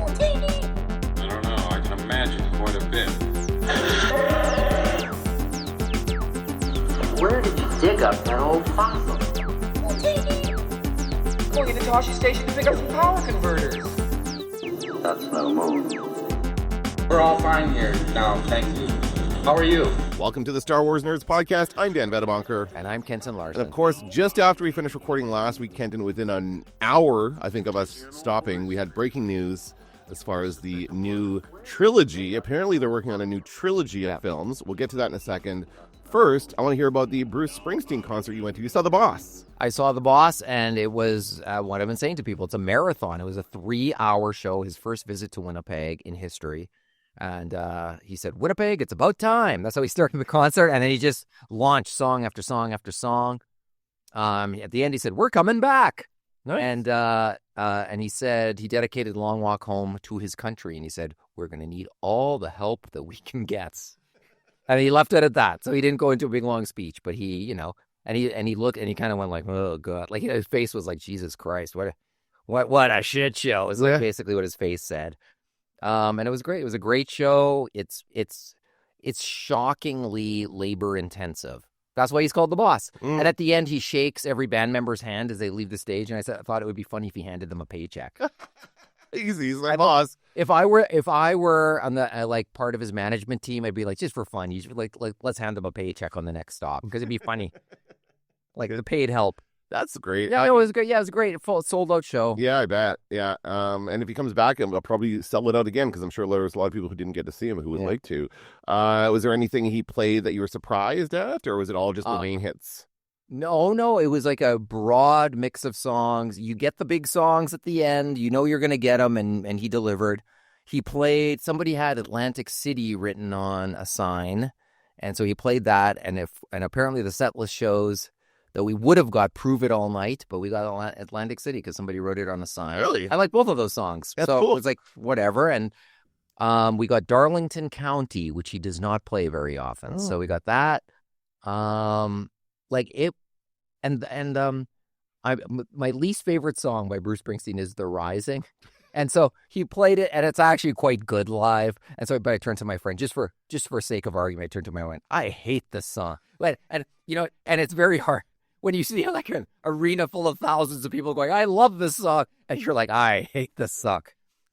I don't know. I can imagine quite a bit. Where did you dig up that old fossil? Going into Toshi Station to pick up some power converters. That's no moon. We're all fine here now, thank you. How are you? Welcome to the Star Wars Nerds Podcast. I'm Dan Vedabonker. And I'm Kenton Larson. And of course, just after we finished recording last week, Kenton, within an hour, I think, of us stopping, we had breaking news as far as the new trilogy. Apparently, they're working on a new trilogy of films. We'll get to that in a second. First, I want to hear about the Bruce Springsteen concert you went to. You saw The Boss. I saw The Boss, and it was what I've been saying to people. It's a marathon. It was a 3-hour show, his first visit to Winnipeg in history. And he said, Winnipeg, it's about time. That's how he started the concert. And then he just launched song after song after song. At the end, he said, we're coming back. Nice. And he said he dedicated Long Walk Home to his country. And he said, we're going to need all the help that we can get. And he left it at that. So he didn't go into a big, long speech. But he, you know, and he looked and he kind of went like, oh, God. Like, his face was like, Jesus Christ, what a shit show is like basically what his face said. And it was great. It was a great show. It's shockingly labor intensive. That's why he's called The Boss. And at the end, he shakes every band member's hand as they leave the stage. And I thought it would be funny if he handed them a paycheck. Easy, he's like boss. If I were on the like part of his management team, I'd be like, just for fun, you should like let's hand them a paycheck on the next stop because it'd be funny, like the paid help. That's great. Yeah, it was good. Yeah, it was great. Full sold out show. Yeah, I bet. Yeah. And if he comes back, I'll probably sell it out again because I'm sure there's a lot of people who didn't get to see him who would like to. Was there anything he played that you were surprised at, or was it all just the main hits? No. It was like a broad mix of songs. You get the big songs at the end. You know you're going to get them, and he delivered. He played, somebody had Atlantic City written on a sign, and so he played that, and apparently the set list shows that we would have got Prove It All Night, but we got Atlantic City because somebody wrote it on a sign. Really? I like both of those songs. That's so cool. It was like, whatever, and we got Darlington County, which he does not play very often. Oh. So we got that. Like it, and my least favorite song by Bruce Springsteen is The Rising, and so he played it, and it's actually quite good live. And so, but I turned to my friend just for sake of argument. I turned to my friend. I hate this song, and you know, and it's very hard when you see like an arena full of thousands of people going, I love this song, and you're like, I hate this song.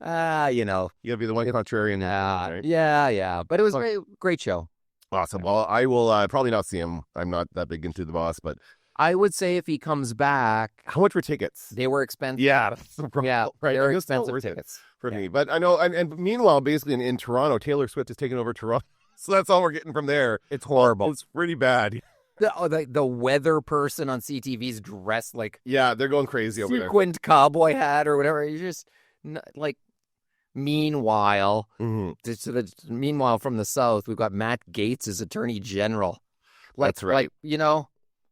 You know, You gotta be the one contrarian. Right? Yeah. But it was great show. Awesome. Well, I will probably not see him. I'm not that big into The Boss, but I would say if he comes back, how much were tickets? they were expensive. Yeah, that's the problem. Yeah, right. they were I guess it's not expensive worth tickets. it for me. But I know, and meanwhile, basically in Toronto, Taylor Swift has taken over Toronto, so that's all we're getting from there. It's horrible. It's pretty bad. The weather person on CTV's dressed like Yeah, they're going crazy over there. sequined cowboy hat or whatever. You just like. Meanwhile, meanwhile from the South, we've got Matt Gaetz as Attorney General. That's right. Like, you know,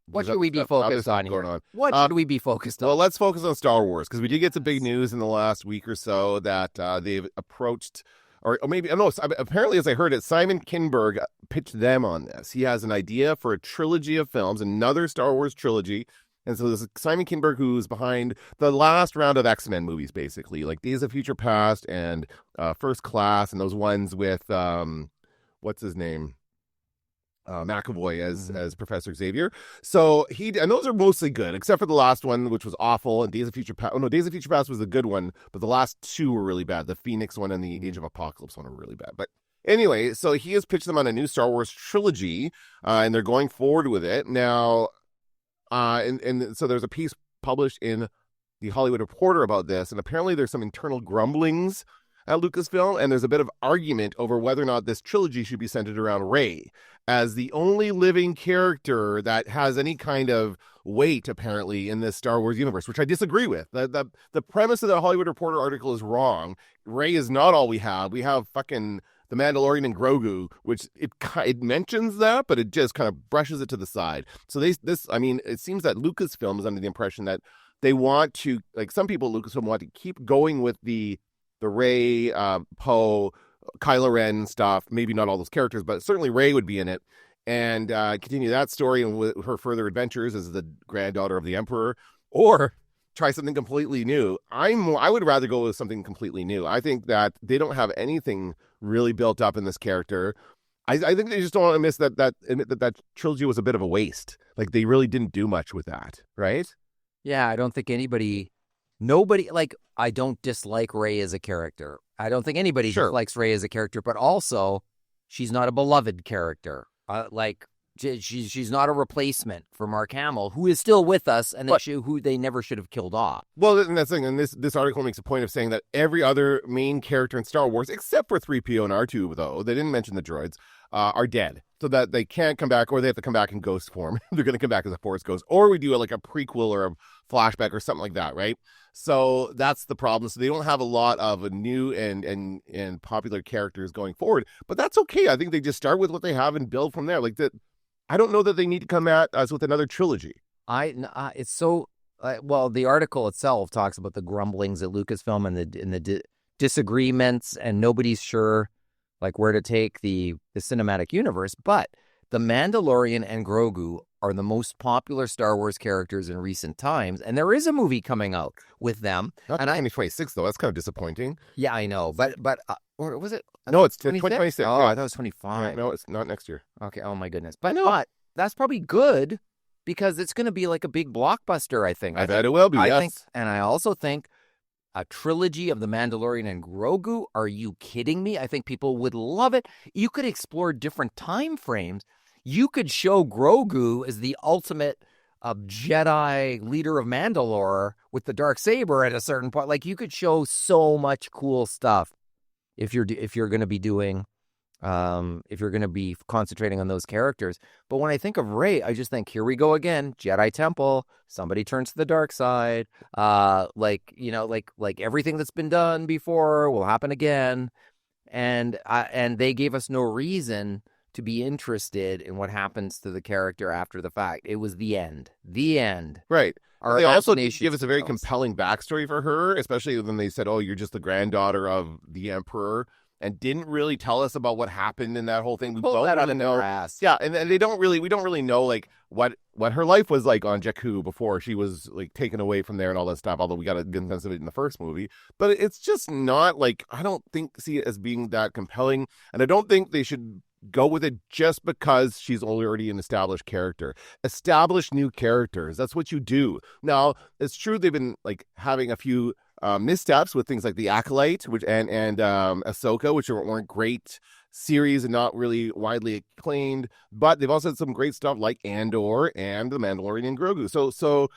what should we be focused on here? What should we be focused on? Well, let's focus on Star Wars because we did get some big news in the last week or so that they've approached, or maybe, no, apparently as I heard it, Simon Kinberg pitched them on this. He has an idea for a trilogy of films, another Star Wars trilogy. And so there's Simon Kinberg, who's behind the last round of X-Men movies, basically, like Days of Future Past and First Class, and those ones with, what's his name? McAvoy as Professor Xavier. So and those are mostly good, except for the last one, which was awful, and Days of Future Past. Oh no, Days of Future Past was the good one, but the last two were really bad. The Phoenix one and the Age of Apocalypse one were really bad. But anyway, so he has pitched them on a new Star Wars trilogy, and they're going forward with it now. And so there's a piece published in the Hollywood Reporter about this, and apparently there's some internal grumblings at Lucasfilm, and there's a bit of argument over whether or not this trilogy should be centered around Rey as the only living character that has any kind of weight, apparently, in this Star Wars universe, which I disagree with. The premise of the Hollywood Reporter article is wrong. Rey is not all we have. We have fucking The Mandalorian and Grogu, which it mentions that, but it just kind of brushes it to the side. So it seems that Lucasfilm is under the impression that they want to, like some people at Lucasfilm want to keep going with the Rey, Poe, Kylo Ren stuff. Maybe not all those characters, but certainly Rey would be in it. And continue that story and with her further adventures as the granddaughter of the Emperor. Or try something completely new. I would rather go with something completely new. I think that they don't have anything really built up in this character. I think they just don't want to miss that trilogy was a bit of a waste. Like they really didn't do much with that, right? Yeah, I don't think like, I don't dislike Rey as a character. I don't think anybody dislikes Rey as a character, but also she's not a beloved character. She's not a replacement for Mark Hamill, who is still with us, and who they never should have killed off. Well, and that's the thing. And this article makes a point of saying that every other main character in Star Wars, except for 3PO and R2, though, they didn't mention the droids, are dead. So that they can't come back, or they have to come back in ghost form. They're going to come back as a Force ghost. Or we do like a prequel or a flashback or something like that, right? So that's the problem. So they don't have a lot of new and popular characters going forward. But that's okay. I think they just start with what they have and build from there. Like that. I don't know that they need to come at us with another trilogy. It's so the article itself talks about the grumblings at Lucasfilm and the disagreements, and nobody's sure like where to take the cinematic universe. But the Mandalorian and Grogu are the most popular Star Wars characters in recent times, and there is a movie coming out with them. Not 2026 though. That's kind of disappointing. Yeah, I know, but or was it? No, it's 2026. Oh, yeah. I thought it was 25. No, it's not next year. Okay. Oh my goodness. But that's probably good because it's going to be like a big blockbuster. I think. I bet it will be. Yes. And I also think a trilogy of the Mandalorian and Grogu. Are you kidding me? I think people would love it. You could explore different time frames. You could show Grogu as the ultimate Jedi leader of Mandalore with the Darksaber at a certain point. Like you could show so much cool stuff if you're going to be doing, if you're going to be concentrating on those characters. But when I think of Rey, I just think, here we go again, Jedi Temple. Somebody turns to the dark side. Like everything that's been done before will happen again. And they gave us no reason to be interested in what happens to the character after the fact. It was the end. Right. They also give us a very compelling compelling backstory for her, especially when they said, oh, you're just the granddaughter of the Emperor, and didn't really tell us about what happened in that whole thing. We pull that out of know. their ass. Yeah, and we don't really know like what her life was like on Jakku before she was like taken away from there and all that stuff, although we got a good sense of it in the first movie. But it's just not like, I don't see it as being that compelling, and I don't think they should go with it just because she's already an established character. Establish new characters. That's what you do. Now, it's true they've been like having a few missteps with things like the Acolyte, which and Ahsoka, which weren't great series and not really widely acclaimed. But they've also had some great stuff like Andor and the Mandalorian and Grogu. So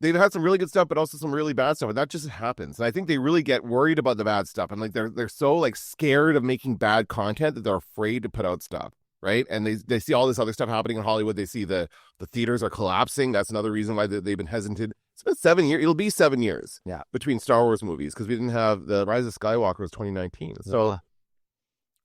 they've had some really good stuff, but also some really bad stuff, and that just happens. And I think they really get worried about the bad stuff, and like they're so like scared of making bad content that they're afraid to put out stuff, right? And they see all this other stuff happening in Hollywood. They see the theaters are collapsing. That's another reason why they've been hesitant. It's been 7 years. It'll be 7 years, between Star Wars movies, because we didn't have the Rise of Skywalker was 2019. So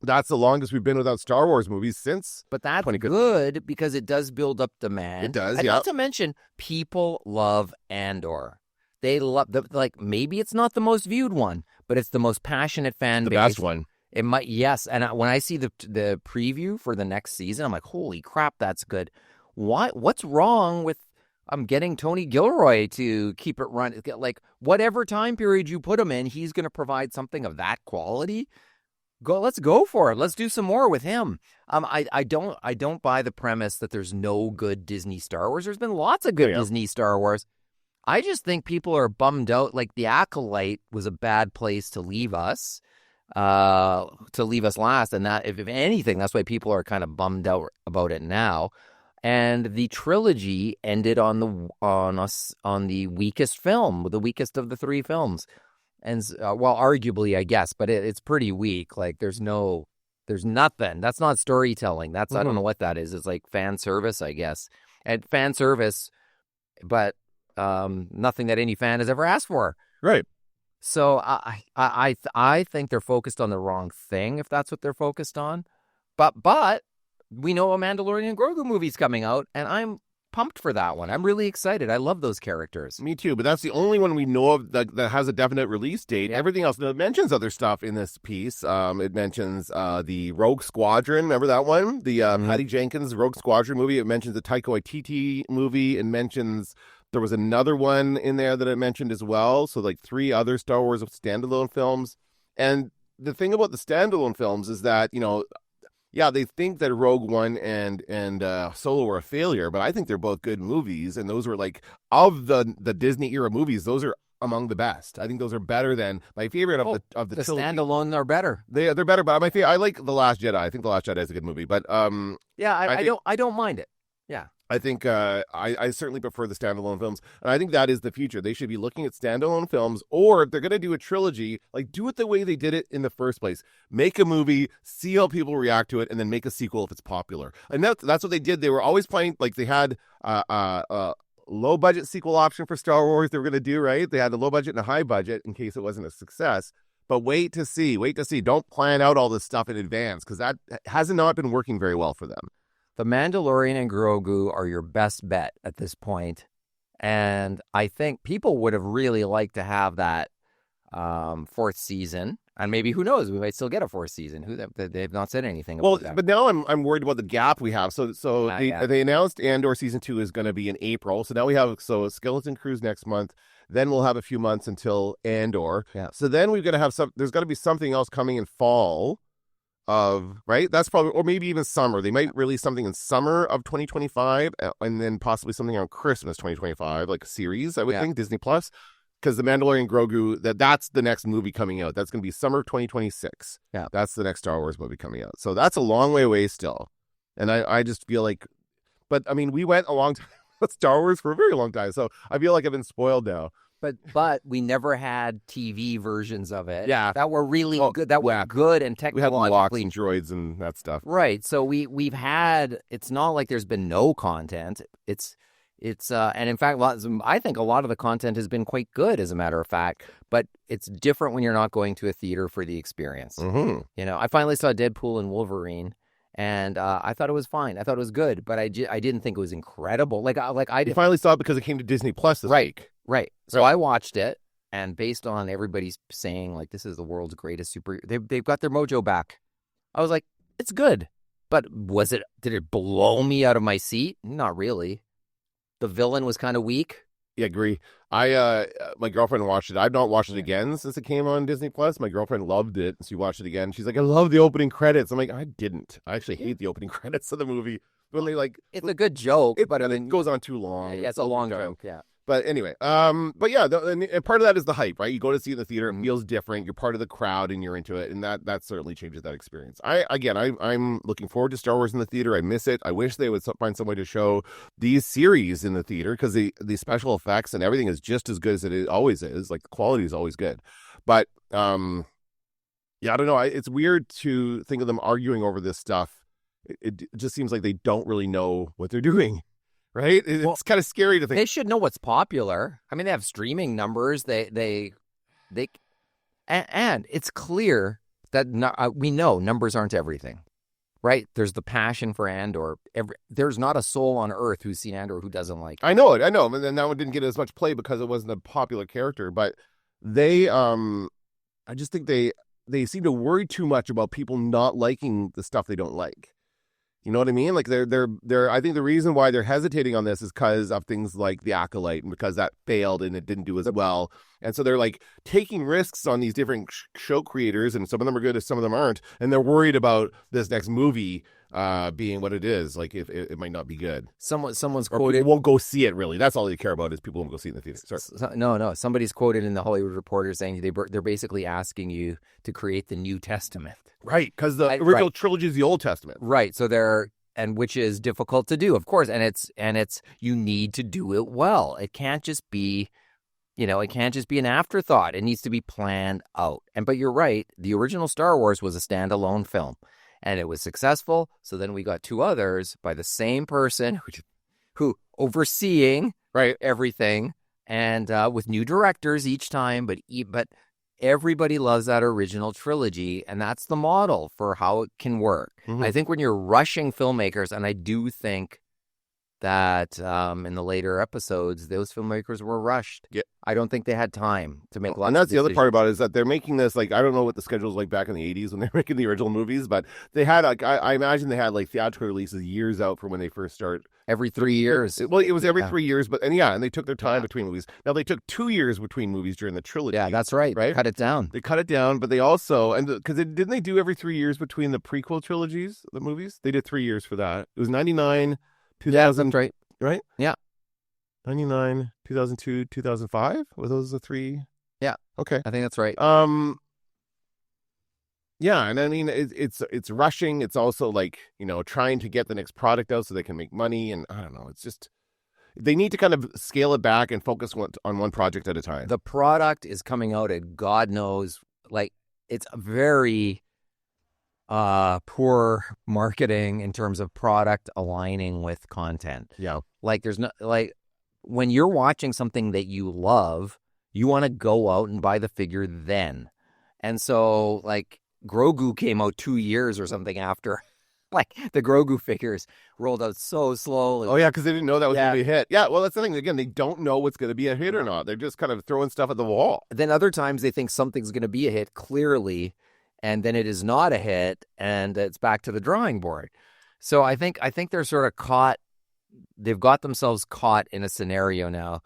that's the longest we've been without Star Wars movies since. But that's good because it does build up demand. It does, and not to mention, people love Andor. They love maybe it's not the most viewed one, but it's the most passionate fan base. The best one. It might, yes. And when I see the preview for the next season, I'm like, holy crap, that's good. What's wrong with getting Tony Gilroy to keep it run? Like whatever time period you put him in, he's going to provide something of that quality. Let's go for it. Let's do some more with him. I don't buy the premise that there's no good Disney Star Wars. There's been lots of good Disney Star Wars. I just think people are bummed out. Like the Acolyte was a bad place to leave us last. And that, if anything, that's why people are kind of bummed out about it now. And the trilogy ended on the weakest film, the weakest of the three films. And arguably, I guess, but it's pretty weak. Like there's nothing. That's not storytelling. I don't know what that is. It's like fan service, I guess. And fan service, but nothing that any fan has ever asked for. Right. So I think they're focused on the wrong thing if that's what they're focused on. But we know a Mandalorian and Grogu movie's coming out, and I'm pumped for that one. I'm really excited. I love those characters. Me too, but that's the only one we know of that has a definite release date. Yeah. Everything else mentions other stuff in this piece. It mentions the Rogue Squadron. Remember that one? The Patty Jenkins Rogue Squadron movie. It mentions the Taika Waititi movie. It mentions There was another one in there that I mentioned as well. So like 3 other Star Wars standalone films. And the thing about the standalone films is that, yeah, they think that Rogue One and Solo were a failure, but I think they're both good movies. And those were like, of the Disney era movies, those are among the best. I think those are better than my favorite of the standalone are better. They're better, but my favorite, I like The Last Jedi. I think The Last Jedi is a good movie, but yeah, I don't mind it. Yeah. I think I certainly prefer the standalone films, and I think that is the future. They should be looking at standalone films, or if they're going to do a trilogy, like do it the way they did it in the first place. Make a movie, see how people react to it, and then make a sequel if it's popular. And that's what they did. They were always playing, like they had low budget sequel option for Star Wars they were going to do, right? They had a low budget and a high budget in case it wasn't a success. But wait to see. Don't plan out all this stuff in advance, because that has not been working very well for them. The Mandalorian and Grogu are your best bet at this point. And I think people would have really liked to have that 4th season. And maybe, who knows, we might still get a 4th season. They've not said anything about that. But now I'm worried about the gap we have. So they announced Andor season 2 is going to be in April. So now we have Skeleton Crews next month. Then we'll have a few months until Andor. Yeah. So then we're going to have there's got to be something else coming in fall of, right? That's probably, or maybe even summer. They might release something in summer of 2025 and then possibly something around Christmas 2025, like a series, I would think, Disney Plus. Because The Mandalorian Grogu, that's the next movie coming out. That's going to be summer of 2026. Yeah. That's the next Star Wars movie coming out. So that's a long way away still. And I just feel like, but I mean, we went a long time with Star Wars for a very long time. So I feel like I've been spoiled now. But we never had TV versions of it. Yeah. That were really good. That were good and technically. We had locks and droids and that stuff. Right. So we've had, it's not like there's been no content. It's and in fact, I think a lot of the content has been quite good, as a matter of fact, but it's different when you're not going to a theater for the experience. Mm-hmm. I finally saw Deadpool and Wolverine, and I thought it was fine. I thought it was good, but I didn't think it was incredible. You finally saw it because it came to Disney Plus this week. Right. So I watched it, and based on everybody's saying, like, this is the world's greatest they've got their mojo back. I was like, it's good, but did it blow me out of my seat? Not really. The villain was kind of weak. Yeah, agree. My girlfriend watched it. I've not watched it again since it came on Disney Plus. My girlfriend loved it. She watched it again. She's like, I love the opening credits. I'm like, I didn't. I actually hate the opening credits of the movie. When they it's a good joke, but it goes on too long. Yeah, it's a long joke. Yeah. But anyway, but yeah, and part of that is the hype, right? You go to see it in the theater, it feels different. You're part of the crowd, and you're into it, and that certainly changes that experience. I'm looking forward to Star Wars in the theater. I miss it. I wish they would find some way to show these series in the theater, because the special effects and everything is just as good as it always is. Like, the quality is always good. But yeah, I don't know. It's weird to think of them arguing over this stuff. It just seems like they don't really know what they're doing. Right? It's kind of scary to think. They should know what's popular. I mean, they have streaming numbers. And it's clear that we know numbers aren't everything, right? There's the passion for Andor. There's not a soul on Earth who's seen Andor who doesn't like it. I know. And then that one didn't get as much play because it wasn't a popular character. But they, I just think they seem to worry too much about people not liking the stuff they don't like. You know what I mean? Like they're I think the reason why they're hesitating on this is because of things like the Acolyte, and because that failed and it didn't do as well. And so they're like taking risks on these different show creators, and some of them are good and some of them aren't. And they're worried about this next movie being what it is. Like, if it might not be good. Someone's or quoted. People won't go see it, really. That's all they care about, is people won't go see it in the theater. Sorry. No. Somebody's quoted in the Hollywood Reporter saying they're basically asking you to create the New Testament. Right, because the original trilogy is the Old Testament. Right, so which is difficult to do, of course, and it's you need to do it well. It can't just be, it can't just be an afterthought. It needs to be planned out. But you're right, the original Star Wars was a standalone film, and it was successful. So then we got 2 others by the same person who overseeing everything, and with new directors each time, but everybody loves that original trilogy, and that's the model for how it can work. Mm-hmm. I think when you're rushing filmmakers, and I do think that in the later episodes, those filmmakers were rushed. Yeah. I don't think they had time to make lots And that's of the other part about it, is that they're making this, like, I don't know what the schedule was like back in the 80s when they were making the original movies, but they had, like, I imagine they had, like, theatrical releases years out from when they first start every 3 years. Well, it was every Yeah. 3 years, but and they took their time Yeah. between movies. Now they took 2 years between movies during the trilogy. Yeah, that's right. Right? Cut it down. They cut it down, but they also because didn't they do every 3 years between the prequel trilogies, the movies? They did 3 years for that. It was 99, 2000, That's right. right? Yeah. 99, 2002, 2005. Were those the three? Yeah. Okay. I think that's right. Yeah, and I mean it's rushing. It's also like, trying to get the next product out so they can make money, and I don't know. It's just they need to kind of scale it back and focus on one project at a time. The product is coming out at God knows, like, it's very poor marketing in terms of product aligning with content. Yeah. Like, there's no, like, when you're watching something that you love, you want to go out and buy the figure then. And so, like, Grogu came out 2 years or something after. Like, the Grogu figures rolled out so slowly. Oh, yeah, because they didn't know that was Yeah. going to be a hit. Yeah, well, that's the thing. Again, they don't know what's going to be a hit or not. They're just kind of throwing stuff at the wall. Then other times they think something's going to be a hit, clearly, and then it is not a hit, and it's back to the drawing board. So I think they're sort of caught. They've got themselves caught in a scenario now.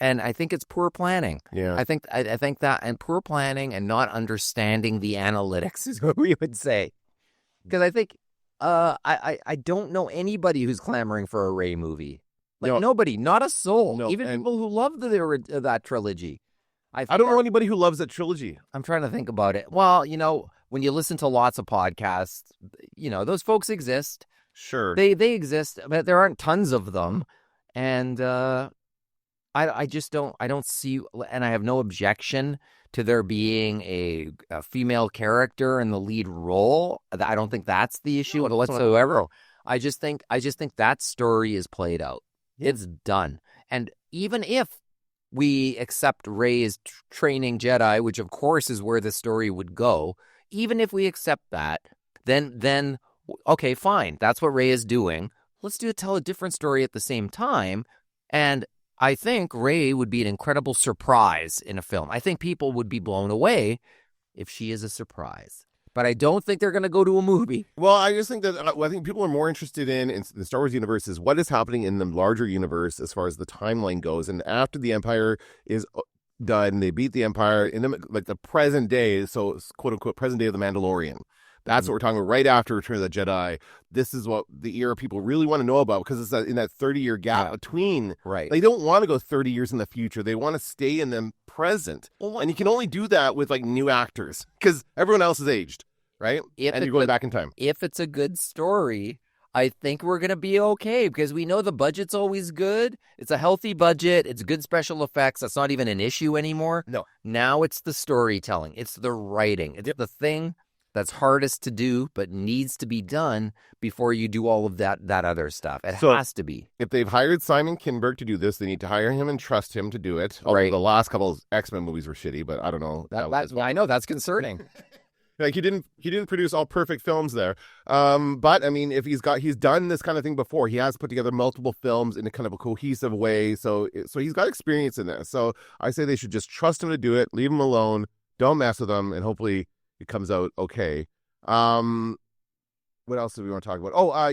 And I think it's poor planning. Yeah. I think that, and poor planning and not understanding the analytics is what we would say. Because I think I don't know anybody who's clamoring for a Rey movie. Like, No. nobody, not a soul. No, Even and- people who love that trilogy. I don't know anybody who loves that trilogy. I'm trying to think about it. Well, when you listen to lots of podcasts, those folks exist. Sure. They exist, but there aren't tons of them. And I just don't see, and I have no objection to there being a female character in the lead role. I don't think that's the issue whatsoever. I just think that story is played out. It's done. And even if we accept Rey as training Jedi, which of course is where the story would go, even if we accept that, then okay, fine. That's what Rey is doing. Let's tell a different story at the same time. And I think Rey would be an incredible surprise in a film. I think people would be blown away if she is a surprise. But I don't think they're going to go to a movie. Well, I just think that I think people are more interested in the Star Wars universe is what is happening in the larger universe as far as the timeline goes. And after the Empire is done, they beat the Empire in the present day, so quote unquote present day of the Mandalorian. That's what we're talking about right after Return of the Jedi. This is what the era people really want to know about because it's in that 30-year gap between. Right. They don't want to go 30 years in the future. They want to stay in the present. And you can only do that with like new actors because everyone else is aged, right? And you're going back in time. If it's a good story, I think we're going to be okay because we know the budget's always good. It's a healthy budget. It's good special effects. That's not even an issue anymore. No. Now it's the storytelling. It's the writing. It's the thing that's hardest to do, but needs to be done before you do all of that other stuff. It has to be. If they've hired Simon Kinberg to do this, they need to hire him and trust him to do it. Right. The last couple of X-Men movies were shitty, but I don't know. I know that's concerning. Like he didn't produce all perfect films there. But I mean, if he's done this kind of thing before, he has put together multiple films in a kind of a cohesive way. So he's got experience in this. So I say they should just trust him to do it, leave him alone, don't mess with him, and hopefully it comes out okay. What else do we want to talk about? Oh,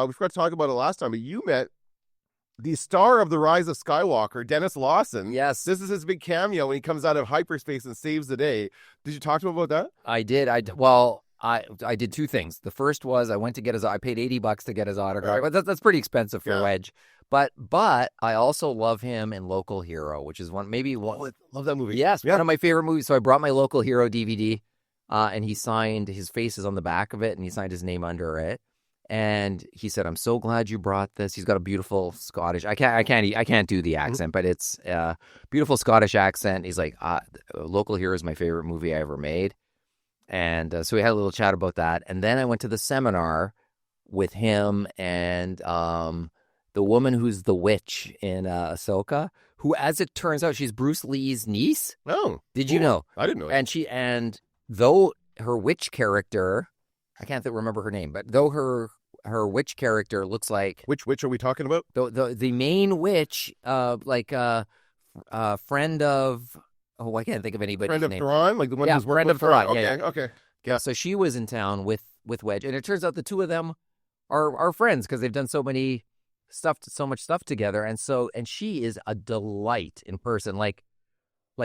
we forgot to talk about it last time, but you met the star of The Rise of Skywalker, Dennis Lawson. Yes. This is his big cameo when he comes out of hyperspace and saves the day. Did you talk to him about that? I did. I did two things. The first was I went to get I paid $80 to get his autograph. Right. But that's pretty expensive for Yeah. Wedge. But I also love him in Local Hero, which is one. Love that movie. Yes, Yeah. one of my favorite movies. So I brought my Local Hero DVD, and he signed his face is on the back of it, and he signed his name under it. And he said, "I'm so glad you brought this." He's got a beautiful Scottish. I can't do the accent, but it's a beautiful Scottish accent. He's like, "Local Hero is my favorite movie I ever made," and so we had a little chat about that. And then I went to the seminar with him and the woman who's the witch in Ahsoka, who, as it turns out, she's Bruce Lee's niece. Oh, Did you know? I didn't know that. And though her witch character, I can't remember her name, but though her witch character looks like Which witch are we talking about? the main witch, friend of I can't think of anybody's Friend of name. Thrawn, like the one Yeah, who's friend working of with Thrawn. Thrawn, Okay, yeah. okay. Yeah, so she was in town with Wedge, and it turns out the two of them are friends because they've done so many so much stuff together, and she is a delight in person. Like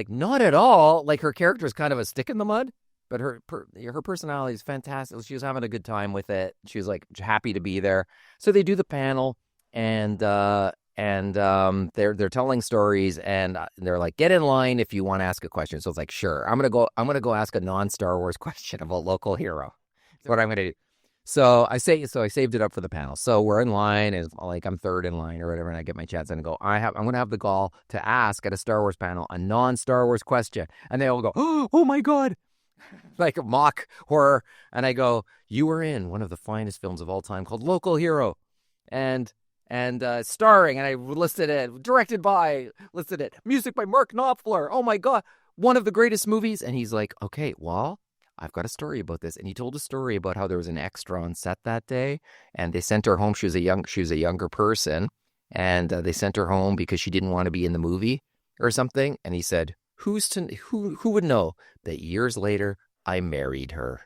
not at all. Like her character is kind of a stick in the mud, but her personality is fantastic. She was having a good time with it. She was like happy to be there. So they do the panel, and they're telling stories, and they're like, get in line if you want to ask a question. So it's like, sure, I'm gonna go ask a non-Star Wars question of a local hero. That's what I'm gonna do. So I saved it up for the panel. So we're in line, and like I'm third in line or whatever, and I get my chance and I go, I'm gonna have the gall to ask at a Star Wars panel a non-Star Wars question, and they all go, oh my god, like mock horror, and I go, you were in one of the finest films of all time called Local Hero, and starring, and I listed it, directed by, listed it, music by Mark Knopfler. Oh my god, one of the greatest movies. And he's like, okay, well, I've got a story about this. And he told a story about how there was an extra on set that day, and they sent her home. She was a younger person, and they sent her home because she didn't want to be in the movie or something. And he said, who would know that years later I married her?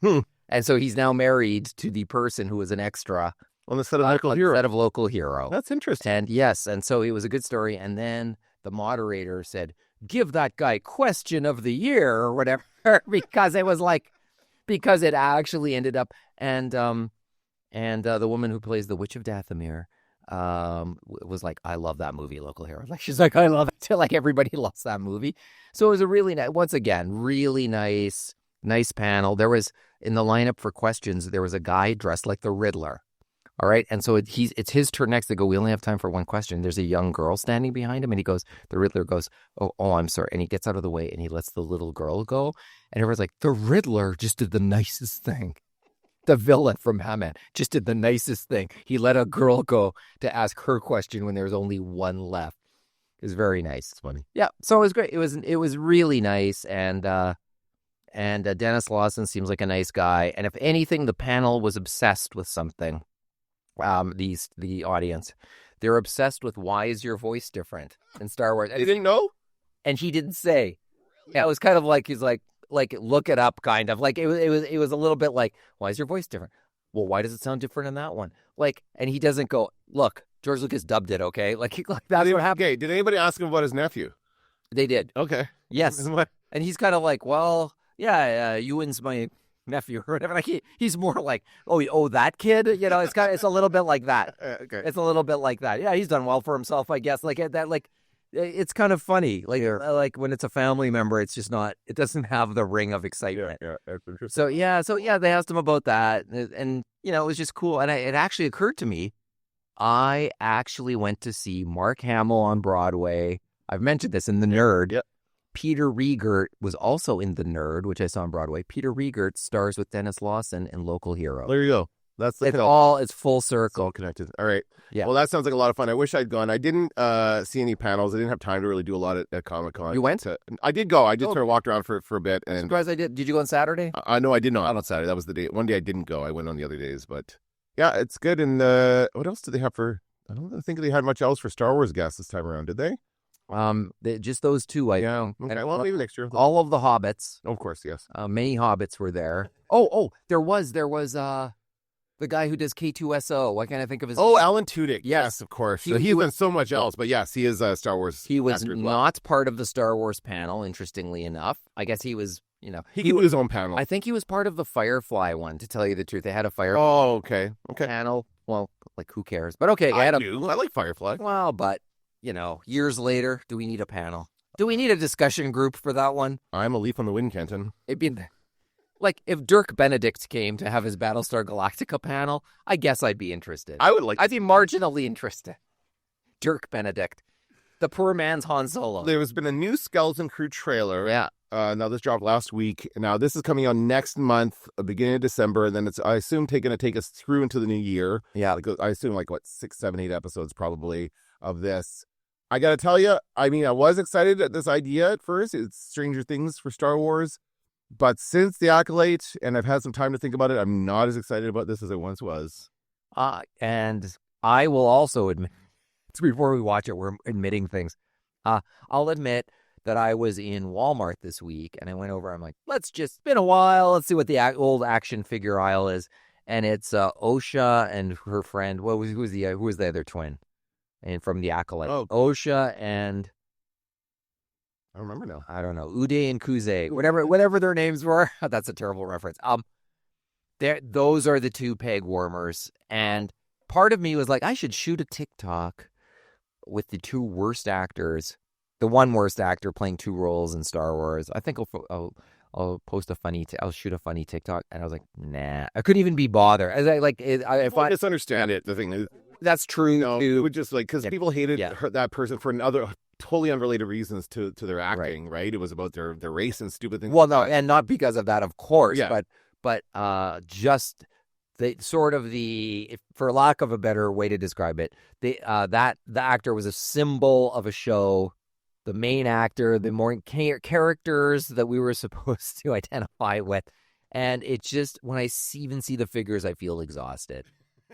And so he's now married to the person who was an extra on the set of Local Hero. Set of Local Hero. That's interesting. And yes, and so it was a good story. And then the moderator said, give that guy question of the year or whatever, because it actually ended up, and the woman who plays the Witch of Dathomir was like, I love that movie, Local Hero. Like, she's like, I love it too. Like, everybody loves that movie. So it was a really nice, once again, really nice panel. There was, in the lineup for questions, there was a guy dressed like the Riddler. All right. And so it's his turn next. They go, we only have time for one question. There's a young girl standing behind him, and the Riddler goes, oh, I'm sorry. And he gets out of the way, and he lets the little girl go. And everyone's like, the Riddler just did the nicest thing. The villain from Batman just did the nicest thing. He let a girl go to ask her question when there was only one left. It was very nice. It's funny. Yeah. So it was great. It was really nice. And Dennis Lawson seems like a nice guy. And if anything, the panel was obsessed with something. The audience, they're obsessed with, why is your voice different in Star Wars? You didn't know? And he didn't say. Yeah, it was kind of like, he's like look it up, kind of like it was a little bit like, why is your voice different? Well, why does it sound different in that one? Like, and he doesn't go, look, George Lucas dubbed it, okay? Like that's what happened. Okay, did anybody ask him about his nephew? They did. Okay. Yes. And he's kind of like, well, yeah, Ewan's my nephew or whatever. Like he's more like, oh, that kid, it's a little bit like that. Okay. It's a little bit like that. Yeah, he's done well for himself, I guess. Like that, like it's kind of funny. Like when it's a family member, it's just not. It doesn't have the ring of excitement. Yeah, that's interesting. So they asked him about that, and it was just cool. And it actually occurred to me, I actually went to see Mark Hamill on Broadway. I've mentioned this in The Nerd. Yep. Peter Riegert was also in The Nerd, which I saw on Broadway. Peter Riegert stars with Dennis Lawson in Local Hero. There you go. That's the it's full It's circle. all connected. All right. Yeah. Well, that sounds like a lot of fun. I wish I'd gone. I didn't see any panels. I didn't have time to really do a lot at Comic-Con. You went? I did go. I did sort of walked around for a bit. I'm And surprised I did. Did you go on Saturday? No, I did not on Saturday. That was the day. One day I didn't go. I went on the other days. But yeah, it's good. And what else did they have for? I don't think they had much else for Star Wars guests this time around, did they? Just those two. Yeah. Okay. And well, maybe next year. all of the Hobbits. Of course, yes. Many Hobbits were there. Oh, there was the guy who does K2SO. Why can't I think of his name? Oh, Alan Tudyk. Yes. Of course. He's done so much else, but yes, he is a Star Wars. He was actor as well. not part of the Star Wars panel, interestingly enough. I guess he was, He can do his own panel. I think he was part of the Firefly one, to tell you the truth. They had a Firefly Oh, okay. panel. Well, like, who cares? But okay. I like Firefly. Well, but, years later, do we need a panel? Do we need a discussion group for that one? I'm a leaf on the wind, Kenton. It'd be like if Dirk Benedict came to have his Battlestar Galactica panel, I guess I'd be interested. I'd be marginally interested. Dirk Benedict, the poor man's Han Solo. There's been a new Skeleton Crew trailer. Yeah. Now this dropped last week. Now this is coming on next month, beginning of December, and then it's, I assume, going to take us through into the new year. Yeah. I assume 6, 7, 8 episodes probably of this. I got to tell you, I was excited at this idea at first. It's Stranger Things for Star Wars. But since the Acolyte, and I've had some time to think about it, I'm not as excited about this as I once was. And I will also admit, before we watch it, we're admitting things. I'll admit that I was in Walmart this week, and I went over, I'm like, it's been a while, let's see what the old action figure aisle is. And it's Osha and her friend, who was the other twin? and from the Acolyte. Oh. Osha and I remember now. I don't know, Uday and Kuze, whatever their names were. That's a terrible reference. Those are the two peg warmers, and part of me was like, I should shoot a TikTok with the two worst actors, the one worst actor playing two roles in Star Wars. I think I'll post I'll shoot a funny TikTok, and I was like, nah, I couldn't even be bothered. As if I misunderstand it, the thing is, that's true. no, too. it would just because people hated that person for another totally unrelated reasons to their acting, right? It was about their race and stupid things. Well, no, and not because of that, of course, Yeah. but just the sort of for lack of a better way to describe it, the actor was a symbol of a show. The main actor, the more characters that we were supposed to identify with, and it just when I even see the figures, I feel exhausted.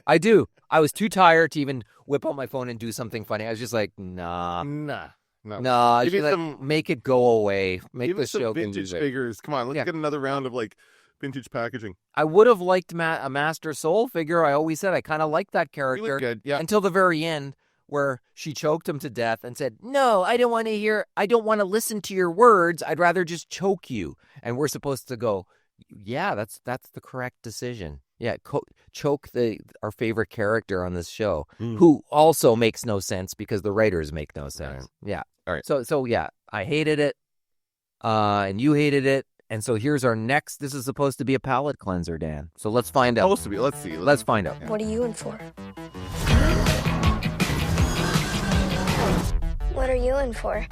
I do. I was too tired to even whip out my phone and do something funny. I was just like, nah. Give me some, make it go away. Make give the us some show vintage figures. Come on, let's get another round of like vintage packaging. I would have liked a Master Soul figure. I always said I kind of liked that character. He looked good, yeah. Until the very end, where she choked him to death and said, "No, I don't want to listen to your words. I'd rather just choke you." And we're supposed to go, yeah, that's the correct decision. Yeah, choke our favorite character on this show, who also makes no sense because the writers make no sense. Yeah. All right. So yeah, I hated it, and you hated it, and so here's our next. This is supposed to be a palate cleanser, Dan. So let's find out. Supposed to be. Let's see. Let's find out. What are you in for? What are you in for?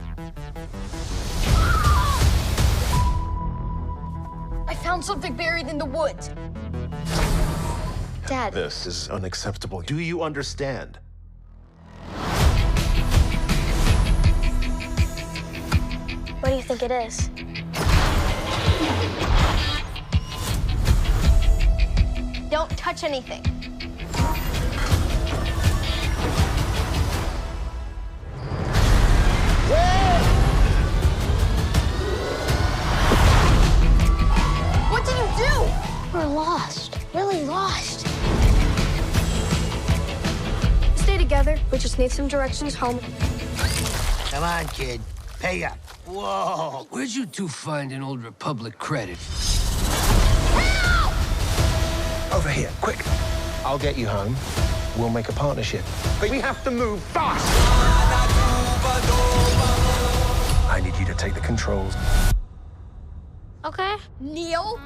I found something buried in the woods. Dad. This is unacceptable. Do you understand? What do you think it is? Don't touch anything. What did you do? We're lost. Really lost. Stay together. We just need some directions home. Come on, kid. Pay up. Whoa. Where'd you two find an old Republic credit? Over here, quick. I'll get you home. We'll make a partnership. But we have to move fast. I need you to take the controls. Okay. Neil?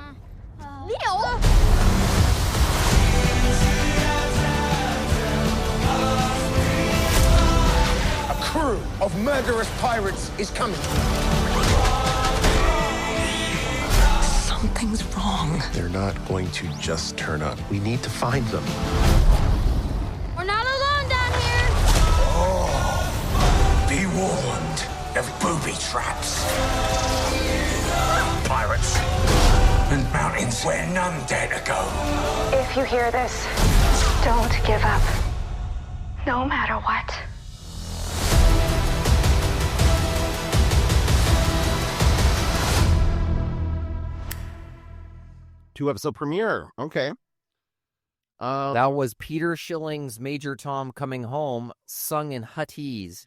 Neil? A crew of murderous pirates is coming. Something's wrong. They're not going to just turn up. We need to find them. We're not alone down here. Be warned of booby traps. Pirates and mountains where none dare to go. If you hear this, don't give up. No matter what. 2-episode premiere. Okay. That was Peter Schilling's Major Tom Coming Home, sung in Huttese.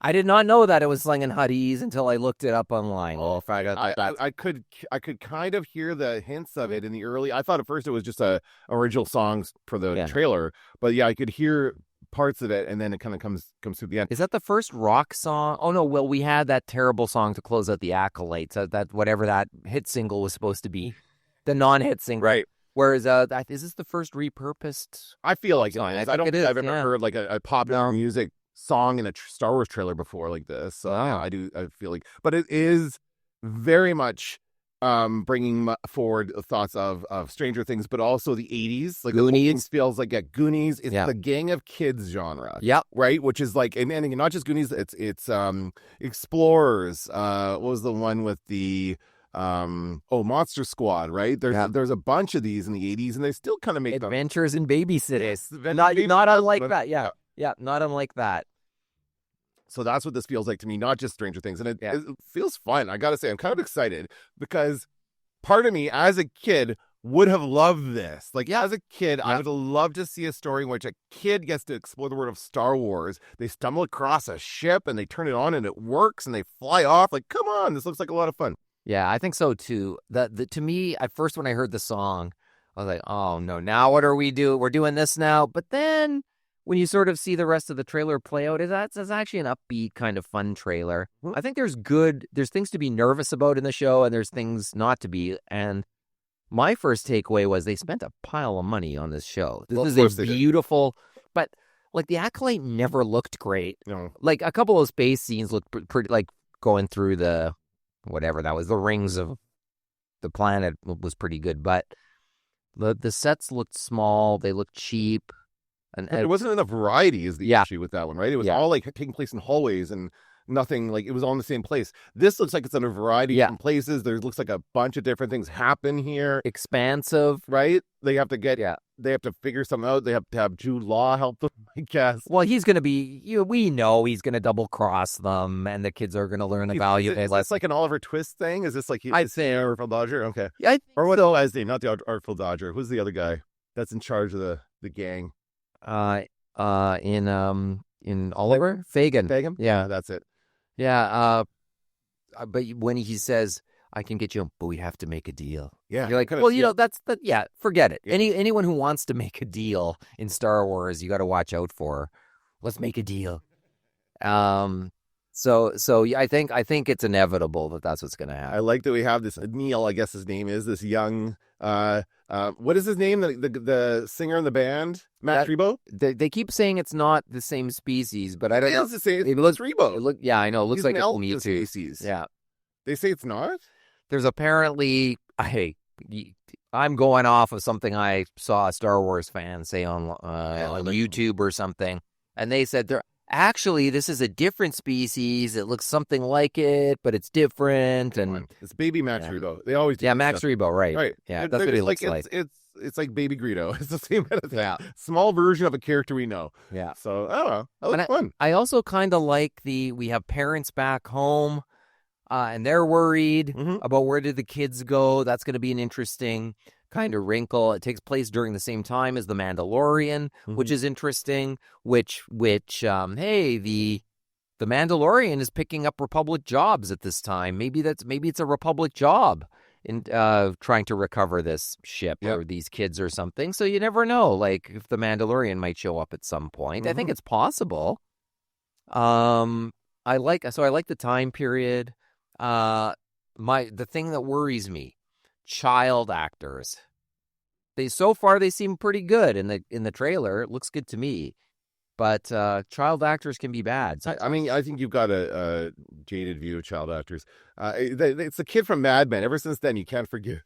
I did not know that it was sung in Huttese until I looked it up online. Oh, if I got that. I could kind of hear the hints of it in the early. I thought at first it was just original songs for the trailer, but yeah, I could hear parts of it, and then it kind of comes to the end. Is that the first rock song? Oh no, well we had that terrible song to close out the Acolytes. That whatever that hit single was supposed to be, the non-hit single, right? Whereas, is this the first repurposed? I feel like song. I don't think I've ever heard like a popular music song in a Star Wars trailer before like this. So I feel like, but it is very much bringing forward thoughts of Stranger Things, but also the 80s. Like Goonies feels like Goonies. It's the gang of kids genre. Yeah. Right. Which is like, and not just Goonies. It's Explorers. What was the one with the Monster Squad, right? There's a bunch of these in the 80s, and they still kind of make Adventures in Babysitting. Yes, not unlike that. Yeah, not unlike that. So that's what this feels like to me, not just Stranger Things, and it feels fun. I gotta say, I'm kind of excited because part of me, as a kid, would have loved this. Like, as a kid, I would have loved to see a story in which a kid gets to explore the world of Star Wars. They stumble across a ship and they turn it on and it works and they fly off. Like, come on, this looks like a lot of fun. Yeah, I think so too. To me, at first when I heard the song, I was like, oh no, now what are we doing? We're doing this now. But then when you sort of see the rest of the trailer play out, it's actually an upbeat kind of fun trailer. I think there's things to be nervous about in the show and there's things not to be. And my first takeaway was they spent a pile of money on this show. This is a beautiful, but like the Acolyte never looked great. No. Like a couple of space scenes looked pretty, like going through the, whatever that was, the rings of the planet was pretty good. But the sets looked small. They looked cheap. And there wasn't enough variety is the issue with that one, right? It was all like taking place in hallways and nothing, like it was all in the same place. This looks like it's in a variety of different places. There looks like a bunch of different things happen here. Expansive. Right? They have to they have to figure something out. They have to have Jude Law help them, I guess. Well, he's going to be, we know he's going to double cross them and the kids are going to learn the value. Is this like an Oliver Twist thing? Is this like I'd say Artful Dodger? Okay. Yeah, or what else is name? Not the Artful Dodger. Who's the other guy that's in charge of the gang? In Oliver? Fagin. Yeah, that's it. Yeah, but when he says, I can get you, but we have to make a deal. Yeah. You're like, forget it. Yeah. Anyone who wants to make a deal in Star Wars, you got to watch out for. Let's make a deal. So I think it's inevitable that that's what's going to happen. I like that we have this Neil, I guess his name is, this young, what is his name? The singer in the band? Matt Rebo? They keep saying it's not the same species, but I don't know. It's the same. It looks Rebo. Yeah, I know. It looks He's like an it's elf Mewtwo. species. Yeah. They say it's not? There's apparently, I'm going off of something I saw a Star Wars fan say on YouTube or something, and they said actually this is a different species. It looks something like it, but it's different. And it's baby Max Rebo. They always do Max Rebo, right? Right. Yeah, that's what he looks like. It's like Baby Greedo. It's the same kind of thing. Yeah. Small version of a character we know. Yeah. So I don't know. That was fun. I also kind of like we have parents back home. And they're worried about where did the kids go. That's going to be an interesting kind of wrinkle. It takes place during the same time as The Mandalorian, which is interesting. Which hey, the Mandalorian is picking up Republic jobs at this time. Maybe it's a Republic job in trying to recover this ship or these kids or something. So you never know. Like if the Mandalorian might show up at some point. I think it's possible. I like the time period. The thing that worries me, child actors. They seem pretty good in the trailer. It looks good to me, but child actors can be bad. I mean, I think you've got a jaded view of child actors. It's the kid from Mad Men. Ever since then, you can't forgive.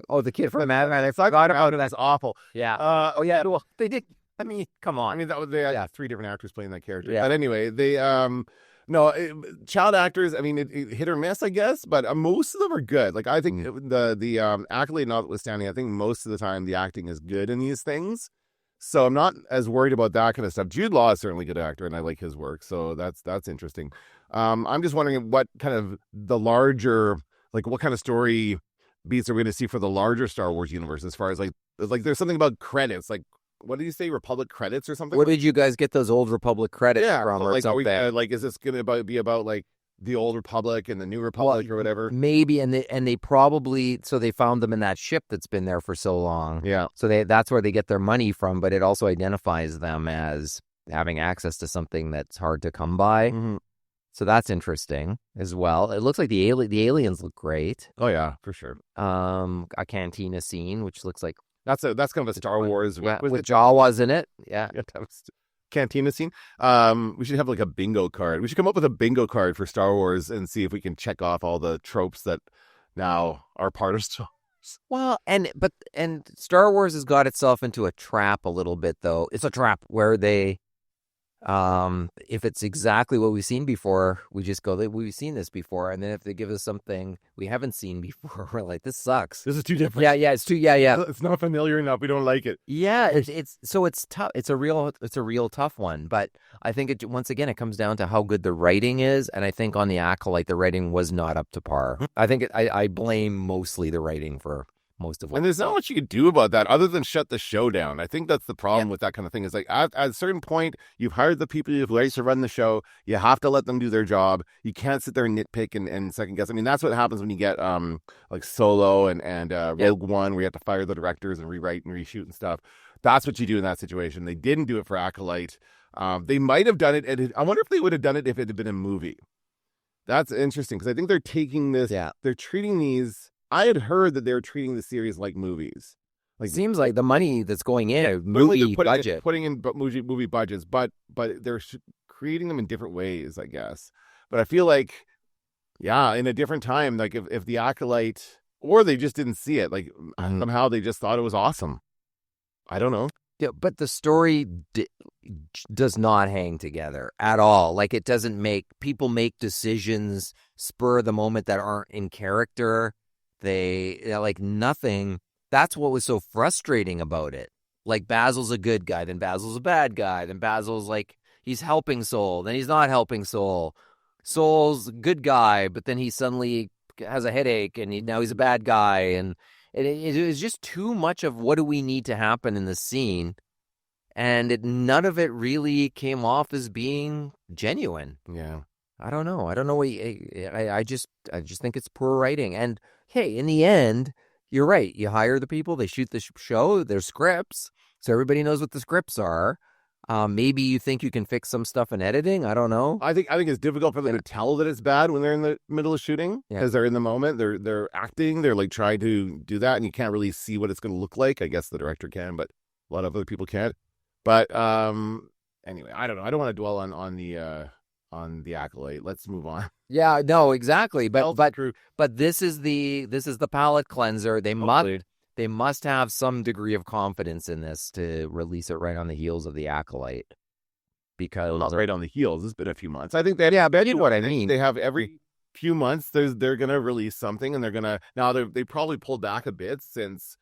Oh, the kid from Mad Men. I forgot about it. That's awful. Yeah. Yeah. Well, they did. I mean, come on. I mean, they had 3 different actors playing that character. Yeah. But anyway, child actors, I mean, it hit or miss, I guess, but most of them are good. Like, I think the Acolyte notwithstanding, I think most of the time the acting is good in these things. So I'm not as worried about that kind of stuff. Jude Law is certainly a good actor, and I like his work. So that's interesting. I'm just wondering what kind of what kind of story beats are we going to see for the larger Star Wars universe as far as like there's something about credits, like, what did you say? Republic credits or something? Where did you guys get those old Republic credits from? Or like, something? Is this going to be about like the old Republic and the new Republic or whatever? Maybe, and they probably they found them in that ship that's been there for so long. Yeah. So that's where they get their money from, but it also identifies them as having access to something that's hard to come by. Mm-hmm. So that's interesting as well. It looks like the aliens look great. Oh yeah, for sure. A cantina scene, which looks like. That's kind of a Star Wars with Jawas in it. Yeah. Cantina scene. We should have like a bingo card. We should come up with a bingo card for Star Wars and see if we can check off all the tropes that now are part of Star Wars. Well, and Star Wars has got itself into a trap a little bit, though. It's a trap where they if it's exactly what we've seen before, we just go, we've seen this before. And then if they give us something we haven't seen before, we're like, this sucks. This is too different. Yeah, it's too, yeah. It's not familiar enough. We don't like it. Yeah, it's tough. It's a real tough one. But I think once again, it comes down to how good the writing is. And I think on the Acolyte, the writing was not up to par. I think I blame mostly the writing for most of what. And there's not much you can do about that other than shut the show down. I think that's the problem with that kind of thing. Is like at a certain point, you've hired the people you've raised to run the show. You have to let them do their job. You can't sit there and nitpick and second guess. I mean, that's what happens when you get like Solo and Rogue One, where you have to fire the directors and rewrite and reshoot and stuff. That's what you do in that situation. They didn't do it for Acolyte. They might have done it. And I wonder if they would have done it if it had been a movie. That's interesting because I think they're taking this. Yeah. They're treating these. I had heard that they were treating the series like movies. Like Seems like the money that's going in movie budget, putting in movie budgets, but they're creating them in different ways, I guess. But I feel like, yeah, in a different time, like if the Acolyte, or they just didn't see it, like somehow they just thought it was awesome. I don't know. Yeah, but the story does not hang together at all. Like it doesn't people make decisions spur of the moment that aren't in character. Like nothing. That's what was so frustrating about it. Like Basil's a good guy, then Basil's a bad guy, then Basil's like he's helping Soul, then he's not helping Soul. Soul's a good guy, but then he suddenly has a headache and now he's a bad guy. And it was just too much of what do we need to happen in the scene. And none of it really came off as being genuine. Yeah. I don't know. I just think it's poor writing. And hey, in the end, you're right. You hire the people, they shoot the show, there's scripts, so everybody knows what the scripts are. Maybe you think you can fix some stuff in editing. I don't know. I think it's difficult for them to tell that it's bad when they're in the middle of shooting because they're in the moment. They're acting. They're like trying to do that, and you can't really see what it's going to look like. I guess the director can, but a lot of other people can't. But anyway, I don't know. I don't want to dwell on the Acolyte. Let's move on. Yeah, no, exactly. But this is the palate cleanser. They must have some degree of confidence in this to release it right on the heels of the Acolyte. Because not right on the heels. It's been a few months. I think they but you know what I mean. They have every few months. They're going to release something, and they're going to now they probably pulled back a bit since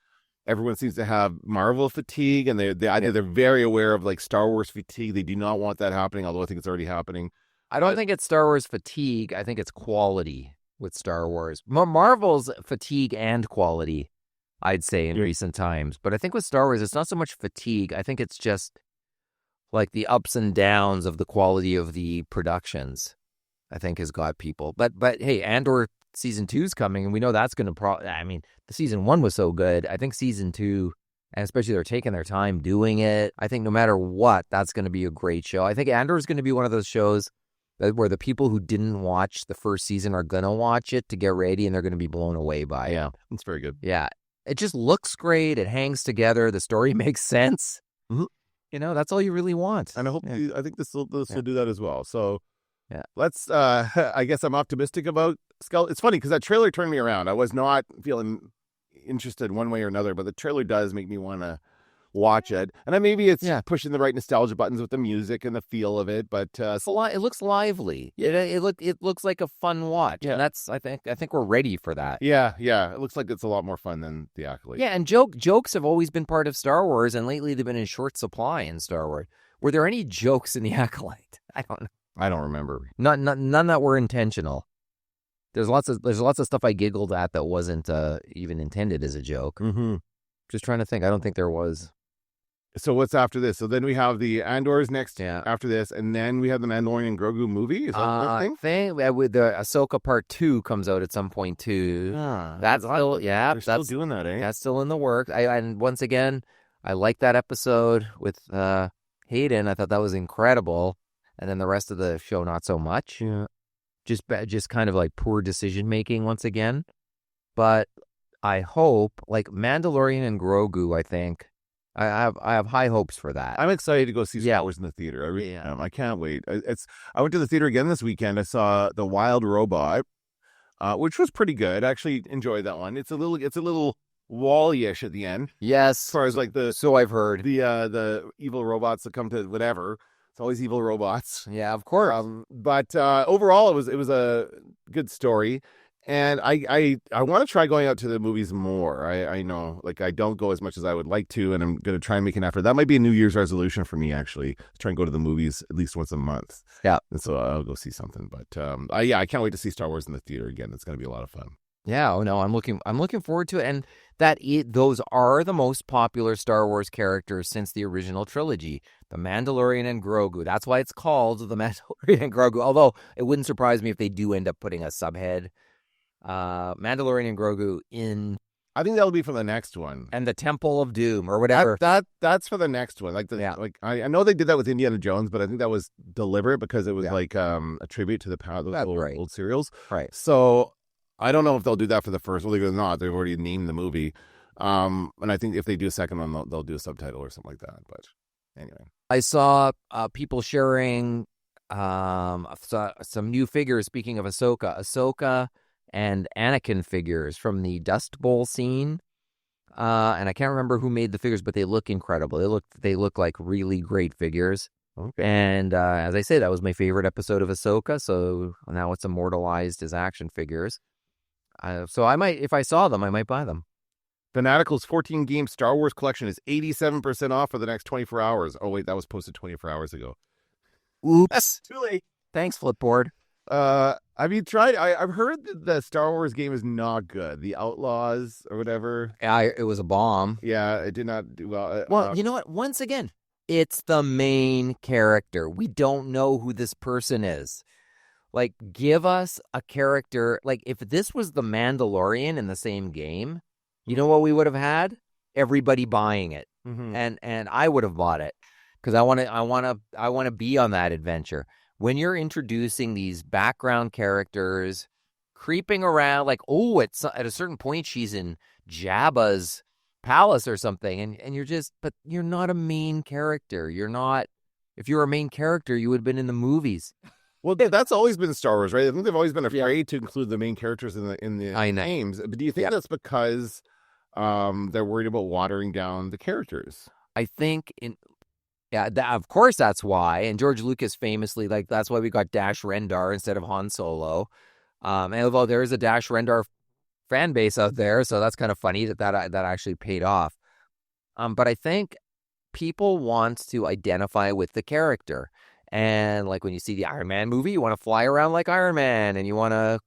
everyone seems to have Marvel fatigue, and they're very aware of like Star Wars fatigue. They do not want that happening, although I think it's already happening. I don't think it's Star Wars fatigue. I think it's quality with Star Wars. Marvel's fatigue and quality, I'd say, in recent times. But I think with Star Wars, it's not so much fatigue. I think it's just like the ups and downs of the quality of the productions, I think, has got people. But hey, Andor season 2 is coming, and we know that's going to the season 1 was so good. I think season 2, and especially they're taking their time doing it, I think no matter what, that's going to be a great show. I think Andor is going to be one of those shows where the people who didn't watch the first season are going to watch it to get ready, and they're going to be blown away by it. Yeah, that's very good. Yeah. It just looks great. It hangs together. The story makes sense. Mm-hmm. You know, that's all you really want. And I think this will do that as well. So yeah, let's, I guess I'm optimistic about Skull. It's funny because that trailer turned me around. I was not feeling interested one way or another, but the trailer does make me want to watch it. And maybe it's pushing the right nostalgia buttons with the music and the feel of it, but it looks lively. It looks like a fun watch. Yeah. And that's I think we're ready for that. Yeah. It looks like it's a lot more fun than the Acolyte. Yeah, and jokes have always been part of Star Wars, and lately they've been in short supply in Star Wars. Were there any jokes in the Acolyte? I don't know. I don't remember. None that were intentional. There's lots of stuff I giggled at that wasn't even intended as a joke. Mm-hmm. Just trying to think. I don't think there was. So what's after this? So then we have the Andor's next after this, and then we have the Mandalorian Grogu movie. Is that the thing? With the Ahsoka Part 2 comes out at some point too. That's still they're still doing that, eh? That's still in the works. And once again, I like that episode with Hayden. I thought that was incredible, and then the rest of the show not so much. Yeah, just kind of like poor decision making once again. But I hope like Mandalorian and Grogu. I think. I have high hopes for that. I'm excited to go see Star Wars in the theater. I really am. I can't wait. I went to the theater again this weekend. I saw The Wild Robot, which was pretty good. I actually enjoyed that one. It's a little Wall-ish at the end. Yes, as far as like so I've heard the evil robots that come to whatever. It's always evil robots. Yeah, of course. But overall, it was a good story. And I want to try going out to the movies more. I know, like, I don't go as much as I would like to, and I'm going to try and make an effort. That might be a New Year's resolution for me, actually, to try and go to the movies at least once a month. Yeah. And so I'll go see something. But, I can't wait to see Star Wars in the theater again. It's going to be a lot of fun. Yeah, oh no, I'm looking forward to it, and those are the most popular Star Wars characters since the original trilogy, the Mandalorian and Grogu. That's why it's called the Mandalorian and Grogu. Although it wouldn't surprise me if they do end up putting a subhead, Mandalorian and Grogu in, I think that'll be for the next one. and the Temple of Doom or whatever. That's for the next one. Like I know they did that with Indiana Jones, but I think that was deliberate because it was like a tribute to the power of those old serials. Right. So I don't know if they'll do that for the first. Well, they're not. They've already named the movie. And I think if they do a second one, they'll do a subtitle or something like that. But anyway, I saw people sharing some new figures. Speaking of Ahsoka and Anakin figures from the Dust Bowl scene. And I can't remember who made the figures, but they look incredible. They look like really great figures. Okay. And as I say, that was my favorite episode of Ahsoka. So now it's immortalized as action figures. So I might, if I saw them, I might buy them. Fanatical's 14-game Star Wars collection is 87% off for the next 24 hours. Oh, wait, that was posted 24 hours ago. Oops. Too late. Thanks, Flipboard. Have you tried? I've heard that the Star Wars game is not good. The Outlaws or whatever. It was a bomb. Yeah, it did not do well. Well, you know what? Once again, it's the main character. We don't know who this person is. Like, give us a character. Like, if this was the Mandalorian in the same game, you know what we would have had? Everybody buying it, and I would have bought it because I want to be on that adventure. When you're introducing these background characters, creeping around, like, oh, at a certain point she's in Jabba's palace or something, and but you're not a main character. You're not. If you're a main character, you would have been in the movies. Well, that's always been Star Wars, right? I think they've always been afraid to include the main characters in the games. But do you think that's because they're worried about watering down the characters? I think of course that's why. And George Lucas famously, like, that's why we got Dash Rendar instead of Han Solo. And although there is a Dash Rendar fan base out there, so that's kind of funny that actually paid off. But I think people want to identify with the character. And like when you see the Iron Man movie, you want to fly around like Iron Man, and you want to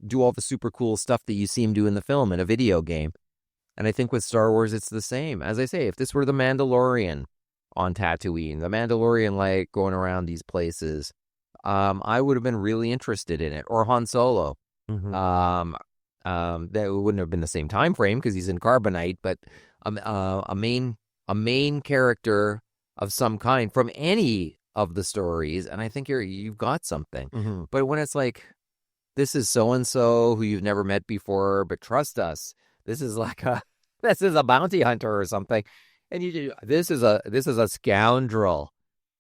do all the super cool stuff that you see him do in the film in a video game. And I think with Star Wars, it's the same. As I say, if this were the Mandalorian on Tatooine, the Mandalorian like going around these places, I would have been really interested in it. Or Han Solo. That wouldn't have been the same time frame because he's in Carbonite, but a main character of some kind from any of the stories, and I think you've got something. But when it's like, this is so and so who you've never met before, but trust us, this is a bounty hunter or something, and this is a scoundrel,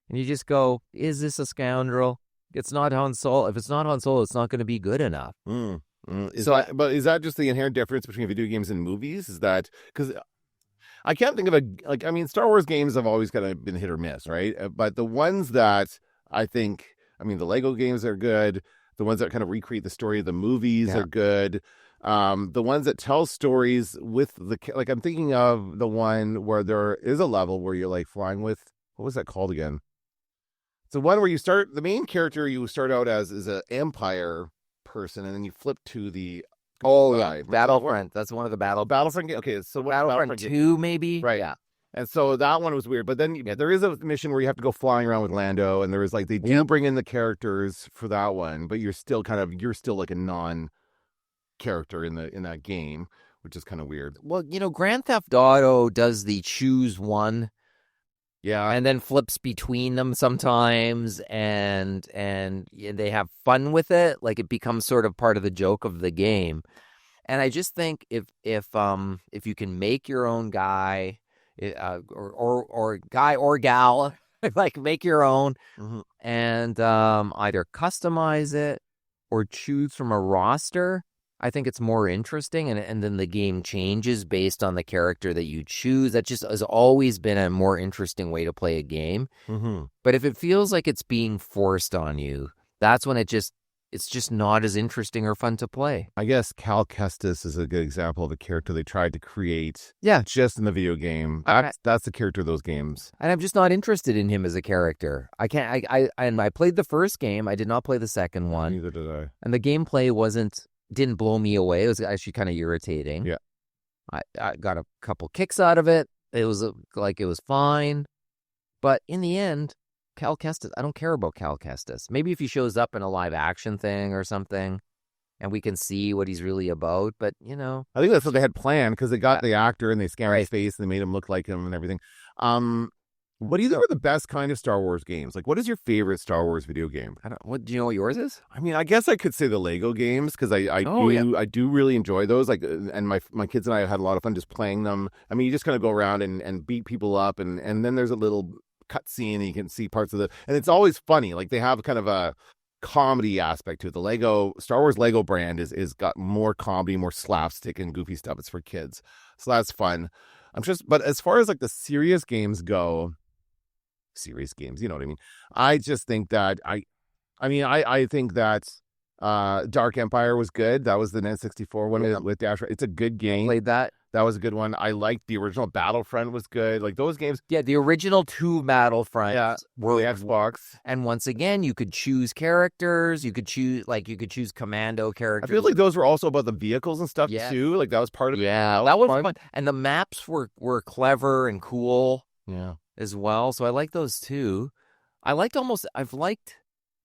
and you just go, is this a scoundrel? It's not Han Solo. If it's not Han Solo, it's not going to be good enough. Is that just the inherent difference between video games and movies? Is that because I can't think of Star Wars games have always kind of been hit or miss, right? But the ones that the Lego games are good. The ones that kind of recreate the story of the movies are good. The ones that tell stories with I'm thinking of the one where there is a level where you're like flying with, what was that called again? It's the one where the main character you start out as is an Empire person, and then you flip to the Battlefront. That's one of the Battlefront. Okay, so Battlefront 2 maybe, right? Yeah. And so that one was weird, but then there is a mission where you have to go flying around with Lando, and there is they do bring in the characters for that one, but you're still like a non-character in that game, which is kind of weird. Well, Grand Theft Auto does the choose one. Yeah. And then flips between them sometimes, and they have fun with it. Like, it becomes sort of part of the joke of the game. And I just think if you can make your own guy, or guy or gal, like make your own, and either customize it or choose from a roster, I think it's more interesting, and then the game changes based on the character that you choose. That just has always been a more interesting way to play a game. But if it feels like it's being forced on you, that's when it's just not as interesting or fun to play. I guess Cal Kestis is a good example of a character they tried to create just in the video game. That's the character of those games. And I'm just not interested in him as a character. I played the first game. I did not play the second one. Neither did I. And the gameplay wasn't didn't blow me away. It was actually kind of irritating. Yeah. I got a couple kicks out of it. It was it was fine. But in the end, Cal Kestis, I don't care about Cal Kestis. Maybe if he shows up in a live action thing or something and we can see what he's really about. But, you know. I think that's what they had planned because they got the actor and they scanned his face and they made him look like him and everything. What do you think are the best kind of Star Wars games? Like, what is your favorite Star Wars video game? Do you know what yours is? I mean, I guess I could say the Lego games because I do really enjoy those. Like, and my kids and I had a lot of fun just playing them. I mean, you just kind of go around and beat people up, and then there's a little cutscene and you can see parts of and it's always funny. Like they have kind of a comedy aspect to it. The Star Wars Lego brand is got more comedy, more slapstick and goofy stuff. It's for kids, so that's fun. But as far as like the serious games go. Serious games, you know what I mean? I just think that I think that Dark Empire was good. That was the N64 one with Dash. It's a good game. Played that. That was a good one. I liked the original Battlefront was good. Like those games. Yeah, the original 2 Battlefronts were the Xbox. And once again, you could choose characters. You could choose commando characters. I feel like those were also about the vehicles and stuff too. Like that was part of it. Yeah, that was fun. And the maps were clever and cool. Yeah. As well. So I like those too. I've liked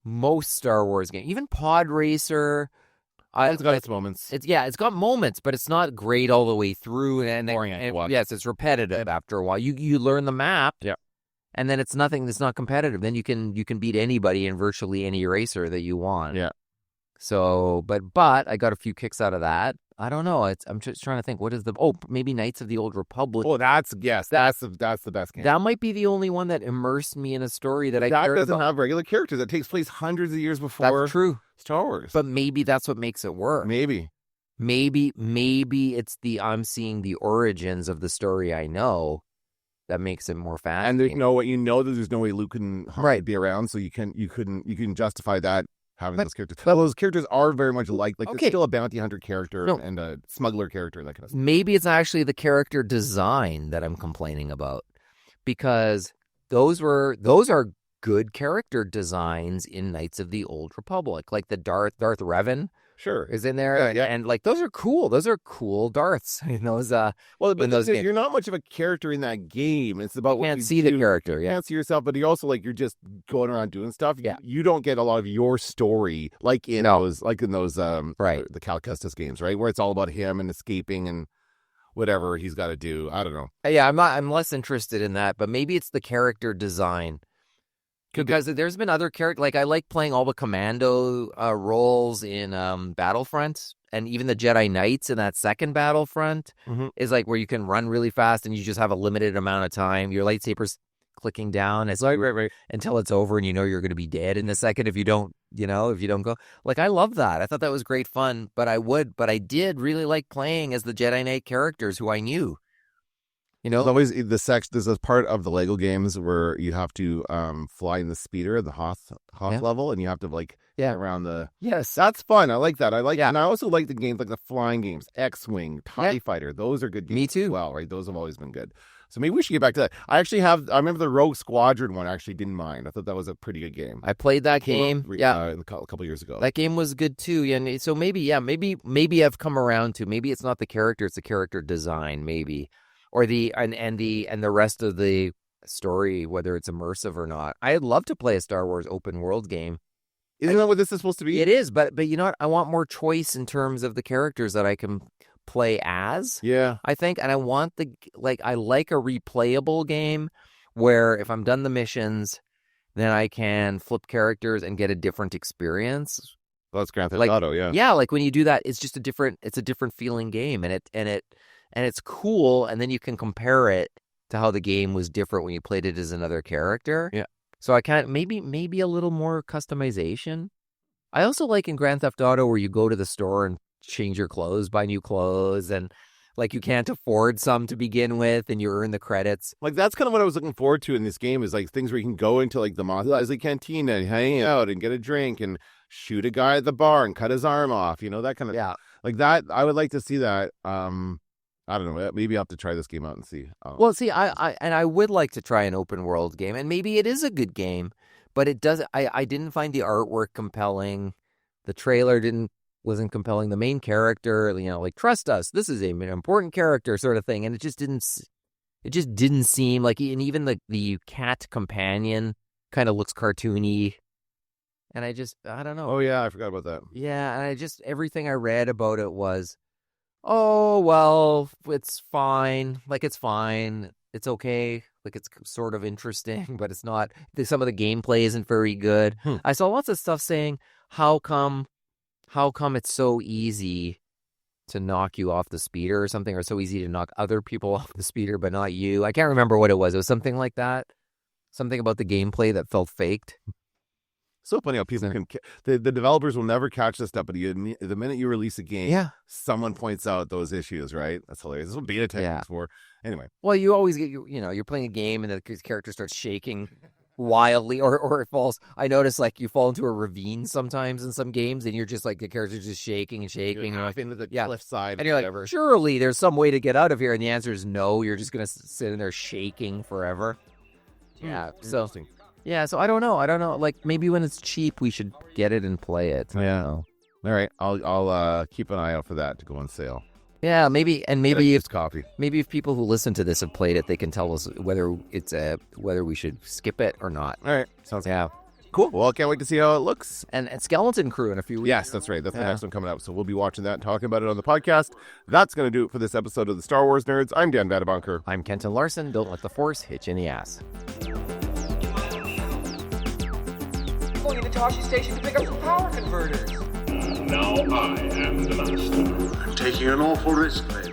most Star Wars games. Even Pod Racer. It's got its moments. It's got moments, but it's not great all the way through. And boring. Yes, it's repetitive after a while. You learn the map. Yeah. And then it's nothing that's not competitive. Then you can beat anybody in virtually any racer that you want. Yeah. So, but I got a few kicks out of that. I don't know. I'm just trying to think. What is maybe Knights of the Old Republic. Oh, that's the best game. That might be the only one that immersed me in a story that doesn't have regular characters. That takes place hundreds of years before. That's true. Star Wars. But maybe that's what makes it work. Maybe it's I'm seeing the origins of the story I know that makes it more fascinating. And there's no way Luke can be around, so you can justify that. Having those characters. But those characters are very much like there's still a bounty hunter character and a smuggler character and that kind of stuff. Maybe it's actually the character design that I'm complaining about. Because those are good character designs in Knights of the Old Republic. Like the Darth Revan. Sure. Is in there. Yeah. And like those are cool. Those are cool Darths. You're not much of a character in that game. It's about you can't see the character. You can't see yourself, but you're just going around doing stuff. Yeah. You don't get a lot of your story like in those the Cal Kestis games, right? Where it's all about him and escaping and whatever he's got to do. I don't know. Yeah, I'm less interested in that, but maybe it's the character design. Because there's been other characters, like I like playing all the commando roles in Battlefront, and even the Jedi Knights in that second Battlefront is like where you can run really fast and you just have a limited amount of time. Your lightsaber's clicking down as right until it's over, and you're going to be dead in a second if you don't go. Like I love that. I thought that was great fun, but I did really like playing as the Jedi Knight characters who I knew. There's always there's a part of the Lego games where you have to fly in the speeder, the Hoth level, and you have to around the. Yes, that's fun. I like that. And I also like the games like the flying games, X-Wing, TIE Fighter. Those are good games. Me too. As well, right? Those have always been good. So maybe we should get back to that. I remember the Rogue Squadron one. I actually didn't mind. I thought that was a pretty good game. I played that game. A couple years ago. That game was good too. And so maybe I've come around to maybe it's not the character, it's the character design, maybe. Or the rest of the story, whether it's immersive or not. I'd love to play a Star Wars open world game. Isn't that what this is supposed to be? It is, but you know what? I want more choice in terms of the characters that I can play as. Yeah, I think, and I want I like a replayable game where if I'm done the missions, then I can flip characters and get a different experience. Well, that's Grand Theft Auto, yeah. Yeah, like when you do that, it's just a different feeling game, and it's cool, and then you can compare it to how the game was different when you played it as another character. Yeah. So I can't maybe a little more customization. I also like in Grand Theft Auto where you go to the store and change your clothes, buy new clothes, and like you can't afford some to begin with, and you earn the credits. Like that's kind of what I was looking forward to in this game is like things where you can go into like the Mos Eisley canteen and hang out and get a drink and shoot a guy at the bar and cut his arm off. That kind of like that. I would like to see that. I don't know. Maybe I'll have to try this game out and see. Well, see, I would like to try an open world game, and maybe it is a good game, but it does. I didn't find the artwork compelling. The trailer didn't wasn't compelling. The main character, like, trust us, this is an important character sort of thing. And it just didn't seem like, and even the cat companion kind of looks cartoony. And I don't know. Oh, yeah, I forgot about that. Yeah, and everything I read about it was, oh, well, it's fine. Like, it's fine. It's okay. Like, it's sort of interesting, but it's not. Some of the gameplay isn't very good. I saw lots of stuff saying, how come it's so easy to knock you off the speeder or something, or so easy to knock other people off the speeder, but not you. I can't remember what it was. It was something like that. Something about the gameplay that felt faked. So funny how people can. The developers will never catch this stuff, but the minute you release a game, someone points out those issues, right? That's hilarious. This is what beta testing is for. Anyway. Well, you always get, you're playing a game and the character starts shaking wildly, or it falls. I notice, like, you fall into a ravine sometimes in some games, and you're just like, the character's just shaking and shaking. You're into the cliffside. And you're whatever. like, surely there's some way to get out of here. And the answer is no. You're just going to sit in there shaking forever. Yeah. So. Yeah, so I don't know. Like, maybe when it's cheap, we should get it and play it. Yeah. All right. I'll keep an eye out for that to go on sale. Yeah, maybe if copy. Maybe if people who listen to this have played it, they can tell us whether we should skip it or not. All right. Sounds cool. Well, I can't wait to see how it looks. And Skeleton Crew in a few weeks. Yes, that's right. That's the next one coming up. So we'll be watching that and talking about it on the podcast. That's going to do it for this episode of the Star Wars Nerds. I'm Dan Vadabunker. I'm Kenton Larson. Don't let the Force hit you in the ass. Going into Toshi Station to pick up some power converters. Now I am the master. I'm taking an awful risk, mate.